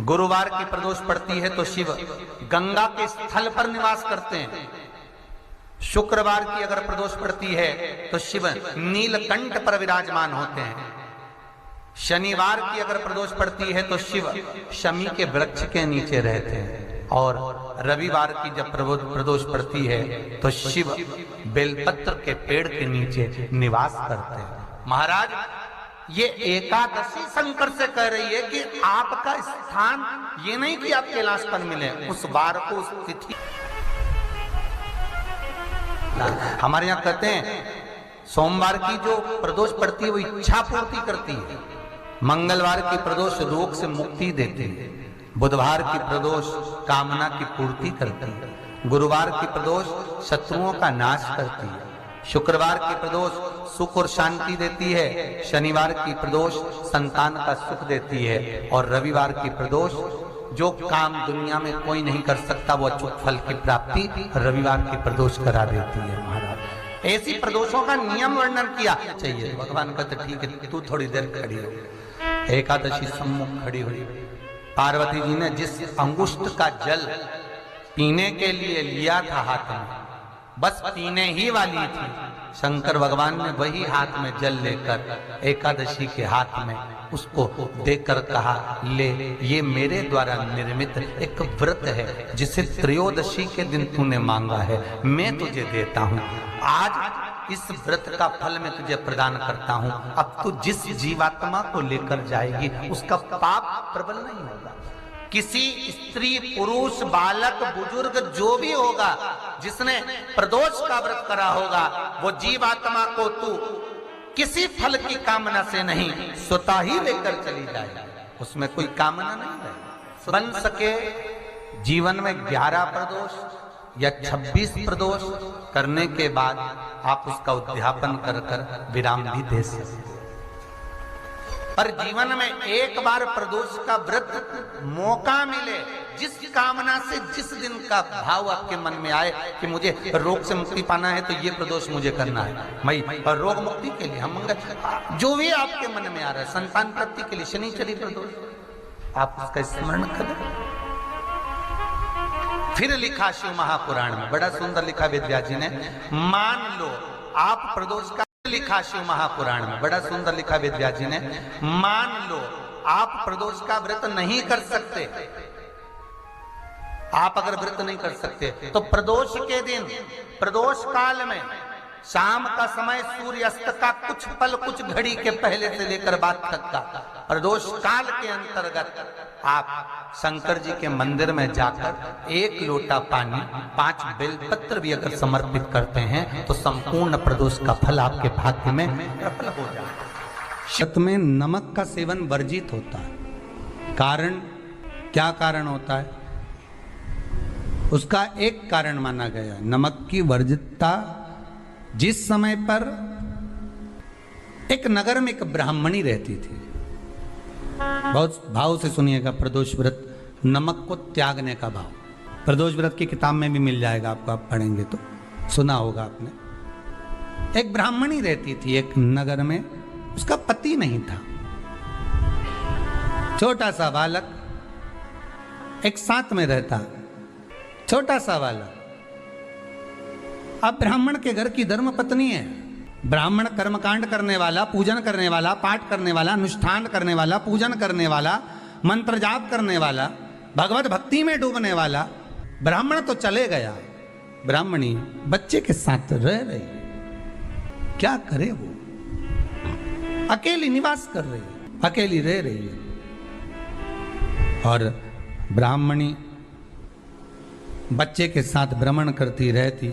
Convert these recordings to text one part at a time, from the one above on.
गुरुवार की प्रदोष पड़ती है तो शिव गंगा के स्थल पर निवास करते हैं। शुक्रवार की अगर प्रदोष पड़ती है तो शिव नीलकंठ पर विराजमान होते हैं। शनिवार की अगर प्रदोष पड़ती है तो शिव शमी के वृक्ष के नीचे रहते हैं। और रविवार की जब प्रदोष पड़ती है तो शिव बेलपत्र के पेड़ के नीचे निवास करते हैं। महाराज, ये एकादशी शंकर से कह रही है कि आपका स्थान ये नहीं कि आप कैलाश पर मिले, उस वार को, उस तिथि। हमारे यहाँ कहते हैं सोमवार की जो प्रदोष पड़ती है वो इच्छा पूर्ति करती है, मंगलवार की प्रदोष रोग से मुक्ति देती है, बुधवार की प्रदोष कामना की पूर्ति करती है, गुरुवार की प्रदोष शत्रुओं का नाश करती है, शुक्रवार की प्रदोष सुख और शांति देती है, शनिवार की प्रदोष संतान का सुख देती है, और रविवार की प्रदोष जो काम दुनिया में कोई नहीं कर सकता वो अचूक फल की प्राप्ति रविवार की प्रदोष करा देती है। महाराज, ऐसी प्रदोषों का नियम वर्णन किया चाहिए। भगवान कहते ठीक है, तू थोड़ी देर खड़ी हो। एकादशी सम्मुख खड़ी हुई, पार्वती जी ने जिस अंगुष्ठ का जल पीने के लिए लिया था हाथ में, बस पीने ही वाली थी, शंकर भगवान ने वही हाथ में जल लेकर एकादशी के हाथ में उसको देकर कहा, ले, ये मेरे द्वारा निर्मित एक व्रत है जिसे त्रयोदशी के दिन तूने मांगा है, मैं तुझे देता हूँ। आज इस व्रत का फल मैं तुझे प्रदान करता हूँ। अब तू जिस जीवात्मा को लेकर जाएगी उसका पाप प्रबल नहीं होगा। किसी स्त्री, पुरुष, बालक, बुजुर्ग जो भी होगा जिसने प्रदोष का व्रत करा होगा, वो जीवात्मा को तू किसी फल की कामना से नहीं, स्वतः ही लेकर चली जाए, उसमें कोई कामना नहीं है। बन सके जीवन में 11 प्रदोष या 26 प्रदोष करने के बाद आप उसका उद्यापन कर कर विराम भी दे सकते। पर जीवन में एक बार प्रदोष का व्रत मौका मिले, जिस कामना से जिस दिन का भाव आपके मन में आए कि मुझे रोग से मुक्ति पाना है तो ये प्रदोष मुझे करना है, मई और रोग मुक्ति के लिए हम मंगल, जो भी आपके मन में आ रहा है, संतान प्राप्ति के लिए शनिचरी प्रदोष, आप उसका स्मरण करें। फिर लिखा शिव महापुराण में, बड़ा सुंदर लिखा वेदव्यास जी ने, मान लो आप प्रदोष का, लिखा शिव महापुराण में, बड़ा सुंदर लिखा वेदव्यास जी ने, मान लो आप प्रदोष का व्रत नहीं कर सकते, आप अगर व्रत नहीं कर सकते तो प्रदोष के दिन, प्रदोष काल में शाम का समय सूर्यास्त का कुछ पल, कुछ घड़ी के पहले से लेकर बाद तक का प्रदोष काल के अंतर्गत आप शंकर जी के मंदिर में जाकर 1 लोटा पानी, 5 बेलपत्र भी अगर समर्पित करते हैं तो संपूर्ण प्रदोष का फल आपके भाग्य में प्रबल हो जाए। शत में नमक का सेवन वर्जित होता है। कारण, क्या कारण होता है? उसका एक कारण माना गया, नमक की वर्जितता। जिस समय पर एक नगर में एक ब्राह्मणी रहती थी, बहुत भाव से सुनिएगा, प्रदोष व्रत, नमक को त्यागने का भाव, प्रदोष व्रत की किताब में भी मिल जाएगा आपको, आप पढ़ेंगे तो सुना होगा आपने। एक ब्राह्मणी रहती थी एक नगर में, उसका पति नहीं था, छोटा सा बालक एक साथ में रहता, छोटा सा बालक। अब ब्राह्मण के घर की धर्म पत्नी है, ब्राह्मण कर्मकांड करने वाला, पूजन करने वाला, पाठ करने वाला, अनुष्ठान करने वाला, पूजन करने वाला, मंत्र जाप करने वाला, भगवत भक्ति में डूबने वाला। ब्राह्मण तो चले गया, ब्राह्मणी बच्चे के साथ रह रही, क्या करे वो, अकेली निवास कर रही है, अकेली रह रही है। और ब्राह्मणी बच्चे के साथ भ्रमण करती रहती,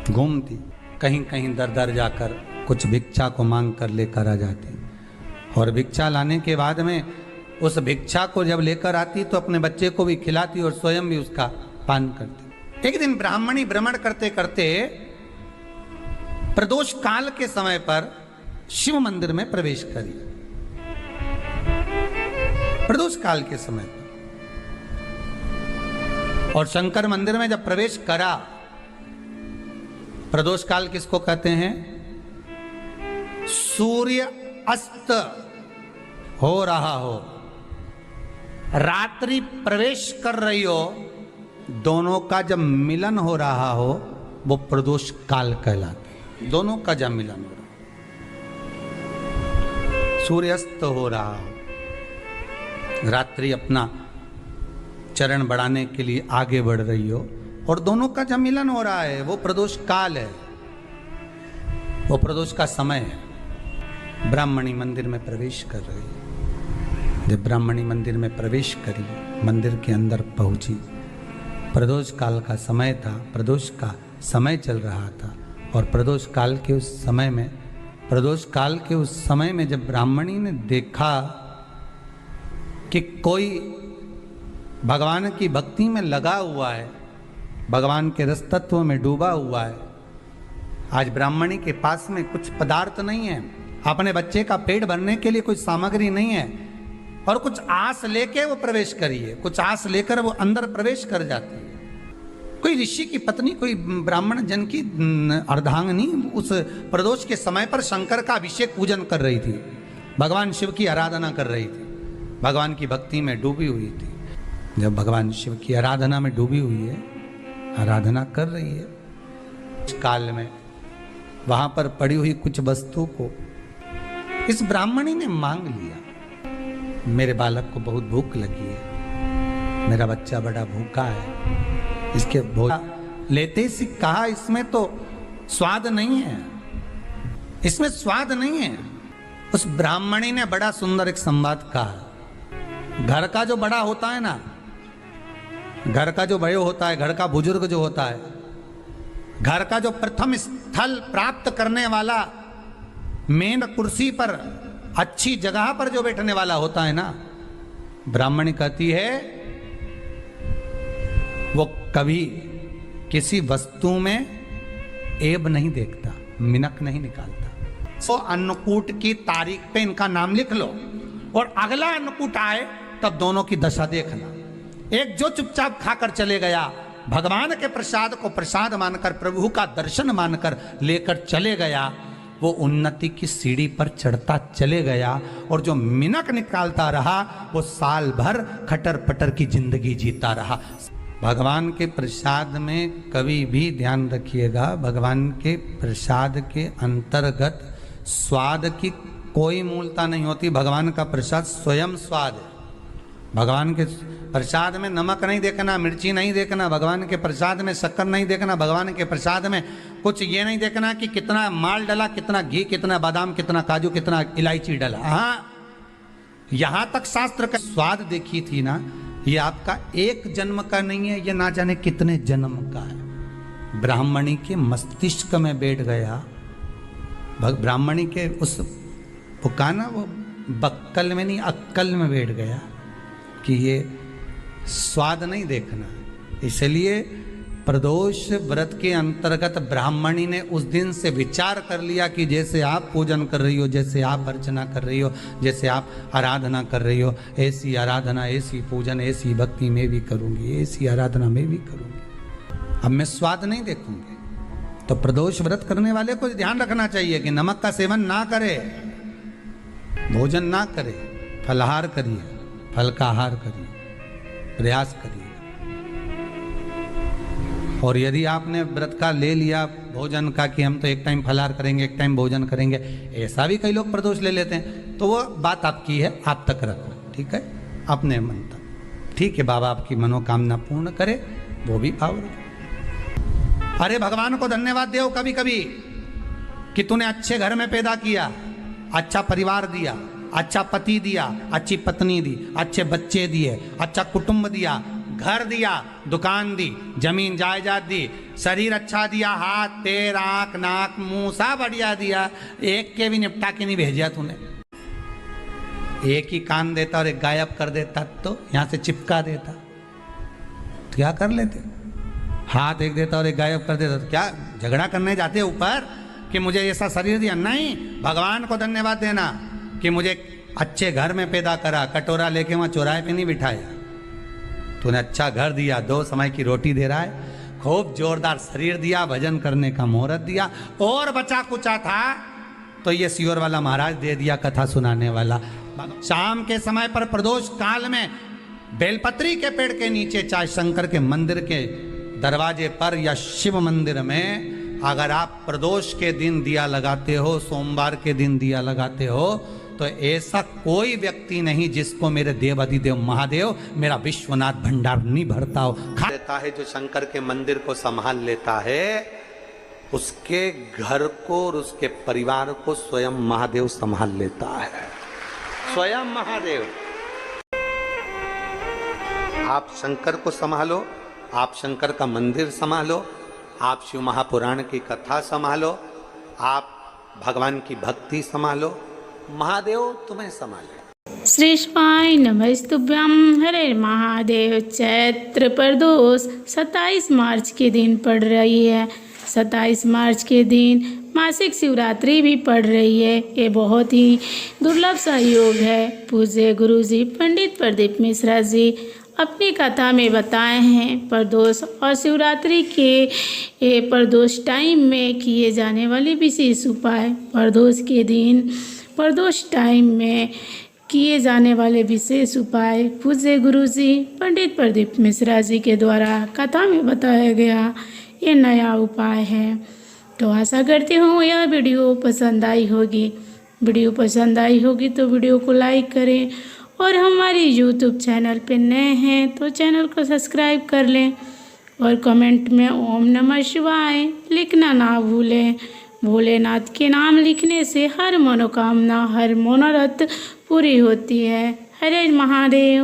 घूमती, कहीं कहीं दर दर जाकर कुछ भिक्षा को मांग कर लेकर आ जाती, और भिक्षा लाने के बाद में उस भिक्षा को जब लेकर आती तो अपने बच्चे को भी खिलाती और स्वयं भी उसका पान करती। एक दिन ब्राह्मणी भ्रमण करते करते प्रदोष काल के समय पर शिव मंदिर में प्रवेश करी, प्रदोष काल के समय पर। और शंकर मंदिर में जब प्रवेश करा, प्रदोष काल किसको कहते हैं? सूर्य अस्त हो रहा हो, रात्रि प्रवेश कर रही हो, दोनों का जब मिलन हो रहा हो वो प्रदोष काल कहलाता। दोनों का जब मिलन हो रहा, सूर्यास्त हो रहा हो, रात्रि अपना चरण बढ़ाने के लिए आगे बढ़ रही हो और दोनों का जब मिलन हो रहा है, वो प्रदोष काल है, वो प्रदोष का समय है। ब्राह्मणी मंदिर में प्रवेश कर रही है। जब ब्राह्मणी मंदिर में प्रवेश करी, मंदिर के अंदर पहुंची, प्रदोष काल का समय था, प्रदोष का समय चल रहा था और प्रदोष काल के उस समय में जब ब्राह्मणी ने देखा कि कोई भगवान की भक्ति में लगा हुआ है, भगवान के रस तत्व में डूबा हुआ है, आज ब्राह्मणी के पास में कुछ पदार्थ नहीं है, अपने बच्चे का पेट भरने के लिए कोई सामग्री नहीं है और कुछ आस लेके वो प्रवेश करी है, कुछ आस लेकर वो अंदर प्रवेश कर जाती है। कोई ऋषि की पत्नी, कोई ब्राह्मण जन की अर्धांगिनी उस प्रदोष के समय पर शंकर का अभिषेक पूजन कर रही थी, भगवान शिव की आराधना कर रही थी, भगवान की भक्ति में डूबी हुई थी। जब भगवान शिव की आराधना में डूबी हुई है, आराधना कर रही है, इस काल में वहां पर पड़ी हुई कुछ वस्तु को इस ब्राह्मणी ने मांग लिया। मेरे बालक को बहुत भूख लगी है, मेरा बच्चा बड़ा भूखा है, इसके भोजन लेते ही कहा इसमें तो स्वाद नहीं है, इसमें स्वाद नहीं है। उस ब्राह्मणी ने बड़ा सुंदर एक संवाद कहा। घर का जो बड़ा होता है ना, घर का जो बड़े होता है, घर का बुजुर्ग जो होता है, घर का जो प्रथम स्थल प्राप्त करने वाला, मेन कुर्सी पर अच्छी जगह पर जो बैठने वाला होता है ना, ब्राह्मणी कहती है वो कभी किसी वस्तु में ऐब नहीं देखता, मिनक नहीं निकालता। तो अन्नकूट की तारीख पे इनका नाम लिख लो और अगला अन्नकूट आए तब दोनों की दशा देखना। एक जो चुपचाप खाकर चले गया, भगवान के प्रसाद को प्रसाद मानकर, प्रभु का दर्शन मानकर लेकर चले गया, वो उन्नति की सीढ़ी पर चढ़ता चले गया और जो मिनक निकालता रहा वो साल भर खटर पटर की जिंदगी जीता रहा। भगवान के प्रसाद में कभी भी ध्यान रखिएगा, भगवान के प्रसाद के अंतर्गत स्वाद की कोई मूलता नहीं होती। भगवान का प्रसाद स्वयं स्वाद है। भगवान के प्रसाद में नमक नहीं देखना, मिर्ची नहीं देखना, भगवान के प्रसाद में शक्कर नहीं देखना, भगवान के प्रसाद में कुछ ये नहीं देखना कि कितना माल डला, कितना घी, कितना बादाम, कितना काजू, कितना इलायची डला। हाँ, यहां तक शास्त्र का स्वाद देखी थी ना, ये आपका एक जन्म का नहीं है, ये ना जाने कितने जन्म का है। ब्राह्मणी के मस्तिष्क में बैठ गया, ब्राह्मणी के उस पुकाना वो बक्कल में नहीं अक्कल में बैठ गया कि ये स्वाद नहीं देखना। इसलिए प्रदोष व्रत के अंतर्गत ब्राह्मणी ने उस दिन से विचार कर लिया कि जैसे आप पूजन कर रही हो, जैसे आप अर्चना कर रही हो, जैसे आप आराधना कर रही हो, ऐसी आराधना, ऐसी पूजन, ऐसी भक्ति मैं भी करूंगी, ऐसी आराधना मैं भी करूंगी। अब मैं स्वाद नहीं देखूंगी। तो प्रदोष व्रत करने वाले को ध्यान रखना चाहिए कि नमक का सेवन ना करे, भोजन ना करे, फलाहार करिए, फल का आहार करिए, प्रयास करिए। और यदि आपने व्रत का ले लिया भोजन का कि हम तो एक टाइम फलाहार करेंगे, एक टाइम भोजन करेंगे, ऐसा भी कई लोग प्रदोष ले लेते हैं, तो वो बात आपकी है, आप तक रखो, ठीक है, अपने मन तक। ठीक है, बाबा आपकी मनोकामना पूर्ण करे, वो भी भाव रखो। अरे भगवान को धन्यवाद दो कभी कभी कि तूने अच्छे घर में पैदा किया, अच्छा परिवार दिया, अच्छा पति दिया, अच्छी पत्नी दी, अच्छे बच्चे दिए, अच्छा कुटुंब दिया, घर दिया, दुकान दी, जमीन जायदाद दी, शरीर अच्छा दिया, हाथ पैर आंख नाक मुंह सब बढ़िया दिया, एक के भी निपटा के नहीं भेजा तूने। एक ही कान देता और एक गायब कर देता तो यहां से चिपका देता, तो क्या कर लेते? हाथ एक देता और एक गायब कर देता तो क्या झगड़ा करने जाते ऊपर कि मुझे ऐसा शरीर दिया? नहीं, भगवान को धन्यवाद देना कि मुझे अच्छे घर में पैदा करा, कटोरा लेके वहां चौराहे पे नहीं बिठाया, तूने अच्छा घर दिया, 2 समय की रोटी दे रहा है, खूब जोरदार शरीर दिया, भजन करने का मुहूर्त दिया, और बचा कुचा था तो ये सियोर वाला महाराज दे दिया, कथा सुनाने वाला। शाम के समय पर प्रदोष काल में बेलपत्री के पेड़ के नीचे, चाहे शंकर के मंदिर के दरवाजे पर या शिव मंदिर में, अगर आप प्रदोष के दिन दिया लगाते हो, सोमवार के दिन दिया लगाते हो, तो ऐसा कोई व्यक्ति नहीं जिसको मेरे देवाधिदेव महादेव, मेरा विश्वनाथ भंडार नहीं भरता हो। खा लेता है जो शंकर के मंदिर को संभाल लेता है, उसके घर को और उसके परिवार को स्वयं महादेव संभाल लेता है, स्वयं महादेव। आप शंकर को संभालो, आप शंकर का मंदिर संभालो, आप शिव महापुराण की कथा संभालो, आप भगवान की भक्ति संभालो, महादेव तुम्हें संभाले। श्री शिवाय नमस्तुभ्यं। हरे महादेव। चैत्र प्रदोष 27 मार्च के दिन पड़ रही है। 27 मार्च के दिन मासिक शिवरात्रि भी पड़ रही है। ये बहुत ही दुर्लभ सा योग है। पूज्य गुरु जी पंडित प्रदीप मिश्रा जी अपनी कथा में बताए हैं प्रदोष और शिवरात्रि के प्रदोष टाइम में किए जाने वाले विशेष उपाय। प्रदोष के दिन प्रदोष टाइम में किए जाने वाले विशेष उपाय पूज्य गुरु जी पंडित प्रदीप मिश्रा जी के द्वारा कथा में बताया गया ये नया उपाय है। तो आशा करती हूँ यह वीडियो पसंद आई होगी। वीडियो पसंद आई होगी तो वीडियो को लाइक करें और हमारे YouTube चैनल पे नए हैं तो चैनल को सब्सक्राइब कर लें और कमेंट में ओम नमः शिवाय लिखना ना भूलें। भोलेनाथ के नाम लिखने से हर मनोकामना, हर मनोरथ पूरी होती है। हरे महादेव।